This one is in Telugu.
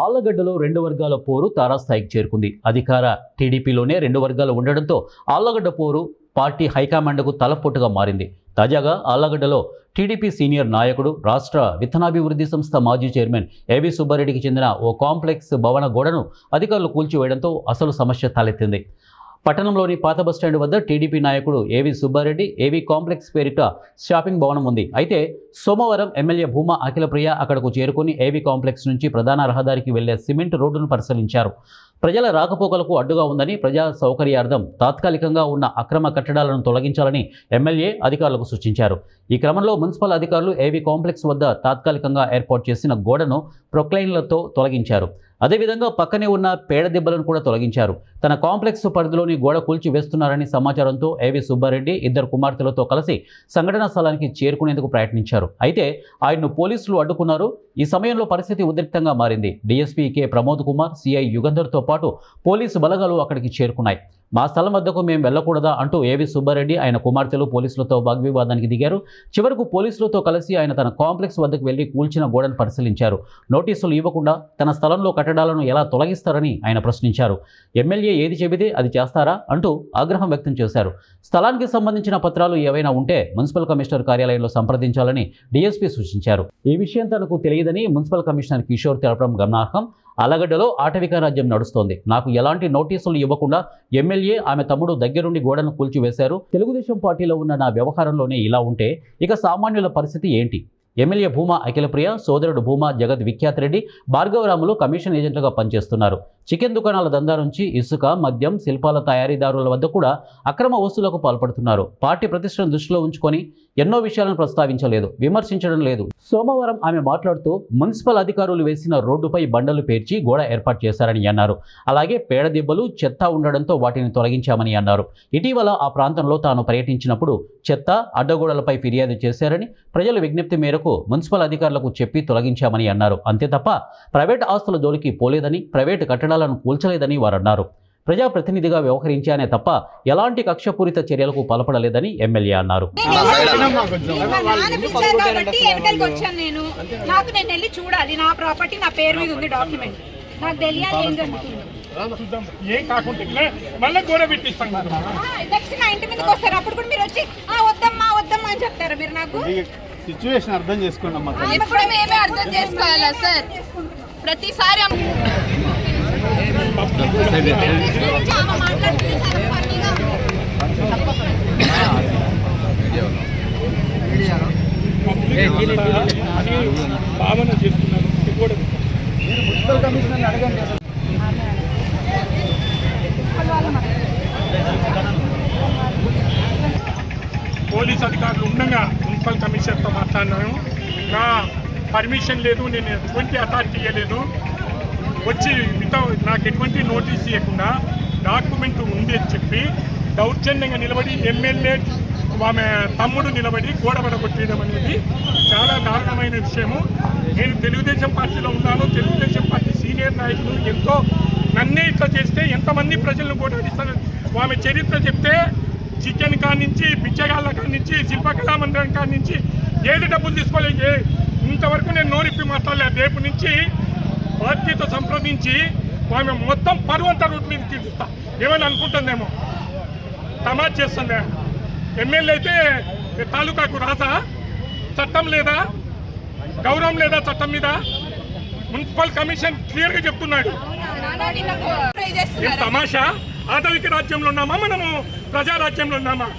ఆళ్లగడ్డలో రెండు వర్గాల పోరు తారాస్థాయికి చేరుకుంది. అధికార టీడీపీలోనే రెండు వర్గాలు ఉండడంతో ఆళ్లగడ్డ పోరు పార్టీ హైకమాండ్కు తలపోటుగా మారింది. తాజాగా ఆళ్లగడ్డలో టీడీపీ సీనియర్ నాయకుడు, రాష్ట్ర విత్తనాభివృద్ధి సంస్థ మాజీ చైర్మన్ ఏవి సుబ్బారెడ్డికి చెందిన ఓ కాంప్లెక్స్ భవన గోడను అధికారులు కూల్చివేయడంతో అసలు సమస్య తలెత్తింది. పట్టణంలోని పాత బస్టాండ్ వద్ద టీడీపీ నాయకుడు ఏవి సుబ్బారెడ్డి ఏవి కాంప్లెక్స్ పేరిట షాపింగ్ భవనం ఉంది. అయితే సోమవారం ఎమ్మెల్యే భూమా అఖిలప్రియ అక్కడకు చేరుకుని ఏవి కాంప్లెక్స్ నుంచి ప్రధాన రహదారికి వెళ్లే సిమెంట్ రోడ్డును పరిశీలించారు. ప్రజల రాకపోకలకు అడ్డుగా ఉందని, ప్రజా సౌకర్యార్థం తాత్కాలికంగా ఉన్న అక్రమ కట్టడాలను తొలగించాలని ఎమ్మెల్యే అధికారులకు సూచించారు. ఈ క్రమంలో మున్సిపల్ అధికారులు ఏవి కాంప్లెక్స్ వద్ద తాత్కాలికంగా ఏర్పాటు చేసిన గోడను ప్రొక్లైన్లతో తొలగించారు. అదేవిధంగా పక్కనే ఉన్న పేడ దెబ్బలను కూడా తొలగించారు. తన కాంప్లెక్స్ పరిధిలోని గోడ కూల్చి వేస్తున్నారని సమాచారంతో ఏవి సుబ్బారెడ్డి ఇద్దరు కుమార్తెలతో కలిసి సంఘటనా స్థలానికి చేరుకునేందుకు ప్రయత్నించారు. అయితే ఆయన్ను పోలీసులు అడ్డుకున్నారు. ఈ సమయంలో పరిస్థితి ఉద్రిక్తంగా మారింది. DSP K Pramod Kumar, CI యుగంధర్తో పాటు పోలీసు బలగాలు అక్కడికి చేరుకున్నాయి. మా స్థలం వద్దకు మేము వెళ్లకూడదా అంటూ ఏవి సుబ్బారెడ్డి, ఆయన కుమార్తెలు పోలీసులతో వాగ్వివాదానికి దిగారు. చివరకు పోలీసులతో కలిసి ఆయన తన కాంప్లెక్స్ వద్దకు వెళ్లి కూల్చిన గోడను పరిశీలించారు. నోటీసులు ఇవ్వకుండా తన స్థలంలో కట్టడాలను ఎలా తొలగిస్తారని ఆయన ప్రశ్నించారు. ఎమ్మెల్యే ఏది చెబితే అది చేస్తారా అంటూ ఆగ్రహం వ్యక్తం చేశారు. స్థలానికి సంబంధించిన పత్రాలు ఏవైనా ఉంటే మున్సిపల్ కమిషనర్ కార్యాలయంలో సంప్రదించాలని డీఎస్పీ సూచించారు. ఈ విషయం తనకు తెలియదని మున్సిపల్ కమిషనర్ కిషోర్ తెలపడం గమనార్హం. ఆళ్లగడ్డలో ఆటవిక రాజ్యం నడుస్తోంది. నాకు ఎలాంటి నోటీసులు ఇవ్వకుండా ఎమ్మెల్యే, ఆమె తమ్ముడు దగ్గరుండి గోడను కూల్చివేశారు. తెలుగుదేశం పార్టీలో ఉన్న నా వ్యవహారంలోనే ఇలా ఉంటే ఇక సామాన్యుల పరిస్థితి ఏంటి? ఎమ్మెల్యే భూమా అఖిలప్రియ సోదరుడు భూమా జగత్ విఖ్యాత్ రెడ్డి, భార్గవరాములు కమిషన్ ఏజెంట్లుగా పనిచేస్తున్నారు. చికెన్ దుకాణాల దందా నుంచి ఇసుక, మద్యం, శిల్పాల తయారీదారుల వద్ద కూడా అక్రమ వసూలకు పాల్పడుతున్నారు. పార్టీ ప్రతిష్టను దృష్టిలో ఉంచుకొని ఎన్నో విషయాలను ప్రస్తావించలేదు, విమర్శించడం లేదు. సోమవారం ఆమె మాట్లాడుతూ మున్సిపల్ అధికారులు వేసిన రోడ్డుపై బండలు పేర్చి గోడ ఏర్పాటు చేశారని అన్నారు. అలాగే పేడ దెబ్బలు, చెత్త ఉండడంతో వాటిని తొలగించామని అన్నారు. ఇటీవల ఆ ప్రాంతంలో తాను పర్యటించినప్పుడు చెత్త, అడ్డగోడలపై ఫిర్యాదు చేశారని, ప్రజల విజ్ఞప్తి మేరకు మున్సిపల్ అధికారులకు చెప్పి తొలగించామని అన్నారు. అంతే తప్ప ప్రైవేట్ ఆస్తుల జోలికి పోలేదని, ప్రైవేటు కట్టడాలను కూల్చలేదని వారన్నారు. ప్రజాప్రతినిధిగా వ్యవహరించానే తప్ప ఎలాంటి కక్షపూరిత చర్యలకు పాల్పడలేదని ఎమ్మెల్యే అన్నారు. సిచ్యువేషన్ అర్థం చేసుకోండి అమ్మా. అర్థం చేసుకోవాలా సార్? ప్రతిసారి భావన చేస్తున్నారు. మున్సిపల్ కమిషనర్ అడగండి. పోలీస్ అధికారులు ఉండగా మున్సిపల్ కమిషనర్తో మాట్లాడినాను. నా పర్మిషన్ లేదు, నేను ఎటువంటి అథారిటీ ఇవ్వలేదు. వచ్చి నాకు ఎటువంటి నోటీస్ ఇవ్వకుండా డాక్యుమెంట్ ఉంది అని చెప్పి దౌర్జన్యంగా నిలబడి ఎమ్మెల్యే ఆమె తమ్ముడు నిలబడి గోడ పడగొట్టడం అనేది చాలా దారుణమైన విషయము. నేను తెలుగుదేశం పార్టీలో ఉన్నాను. తెలుగుదేశం పార్టీ సీనియర్ నాయకులు ఎంతో నన్నే ఇట్లా చేస్తే ఎంతమంది ప్రజలను గోడాడిస్తాను. ఆమె చరిత్ర చెప్తే చికెన్ కాడి నుంచి, బిచ్చగాళ్ళ కాడి నుంచి, శిల్పకళా మందిరం కాడి నుంచి ఏది డబ్బులు తీసుకోలేదు. ఇంతవరకు నేను నోరిప్పి మాట్లాడలేదు. రేపు నుంచి పార్టీతో సంప్రదించి ఆమె మొత్తం పరువంతా రూట్ మీద తీరుస్తా. ఏమైనా అనుకుంటుందేమో, తమాషా చేస్తుందే. ఎమ్మెల్యే అయితే తాలూకాకు రాసా? చట్టం లేదా? గౌరవం లేదా చట్టం మీద? మున్సిపల్ కమిషన్ క్లియర్గా చెప్తున్నాడు. ఏం తమాషా? ఆటవిక రాజ్యంలో ఉన్నామా మనము? ప్రజారాజ్యంలో ఉన్నామా?